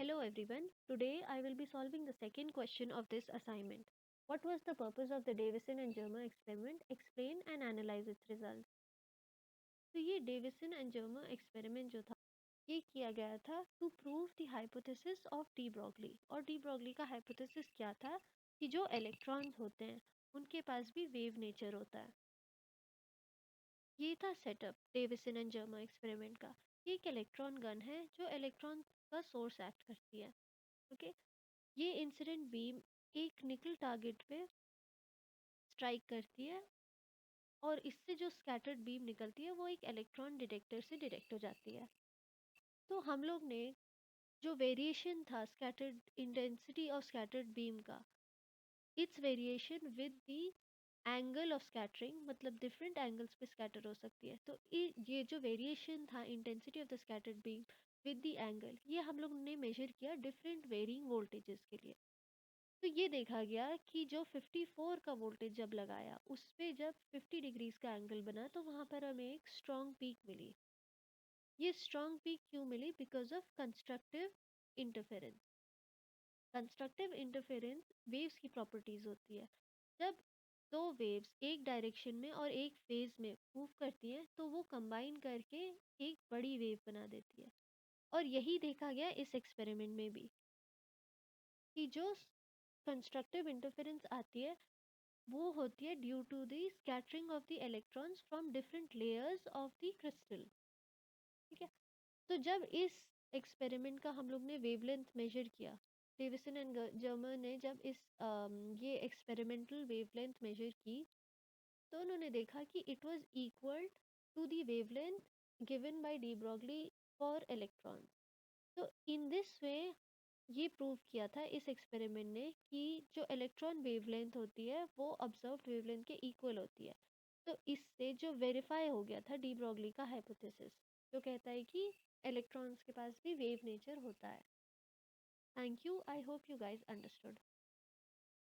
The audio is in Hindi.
Hello everyone. Today I will be solving the second question of this assignment. What was the purpose of the Davison and Germer experiment? Explain and analyze its results. तो ये डेविसन एंड जर्मर एक्सपेरिमेंट जो था ये किया गया था to prove the hypothesis of de Broglie. और डी ब्रॉगली का हाइपोथेसिस क्या था कि जो इलेक्ट्रॉन्स होते हैं उनके पास भी वेव नेचर होता है। ये था setup Davisson and Germer experiment का। ये एक इलेक्ट्रॉन गन है जो इलेक्ट्रॉन का सोर्स एक्ट करती है। ओके, ये इंसिडेंट बीम एक निकल टारगेट पे स्ट्राइक करती है और इससे जो स्कैटर्ड बीम निकलती है वो एक इलेक्ट्रॉन डिटेक्टर से डिटेक्ट हो जाती है। तो हम लोग ने जो वेरिएशन था स्कैटर्ड इंटेंसिटी और स्कैटर्ड बीम का, it's variation with the angle of scattering, मतलब डिफरेंट एंगल्स पे स्कैटर हो सकती है। तो ये जो वेरिएशन था intensity of the scattered beam with the angle, ये हम लोग ने मेजर किया डिफरेंट वेरिंग वोल्टेजेस के लिए। तो ये देखा गया कि जो 54 का वोल्टेज जब लगाया उस पे जब 50 डिग्रीज का एंगल बना तो वहाँ पर हमें एक स्ट्रॉन्ग पीक मिली। ये स्ट्रॉन्ग पीक क्यों मिली? Because of constructive interference. Constructive interference waves की प्रॉपर्टीज होती है। जब दो वेव्स एक डायरेक्शन में और एक फेज में मूव करती हैं तो वो कंबाइन करके एक बड़ी वेव बना देती है। और यही देखा गया इस एक्सपेरिमेंट में भी कि जो कंस्ट्रक्टिव इंटरफेरेंस आती है वो होती है due to the scattering of the electrons from different layers of the crystal. ठीक है, तो जब इस एक्सपेरिमेंट का हम लोग ने वेवलेंथ मेजर किया, डेविसन एंड जर्मर ने जब ये एक्सपेरिमेंटल वेवलेंथ मेजर की तो उन्होंने देखा कि it was equal to the wavelength given by de Broglie for electrons. तो इन दिस वे ये प्रूव किया था इस एक्सपेरिमेंट ने कि जो इलेक्ट्रॉन वेवलेंथ होती है वो ऑब्जर्व्ड वेवलेंथ के इक्वल होती है। तो इससे जो वेरीफाई हो गया था डी ब्रॉगली का हाइपोथेसिस जो कहता है कि इलेक्ट्रॉन्स के पास भी वेव नेचर होता है। Thank you, I hope you guys understood.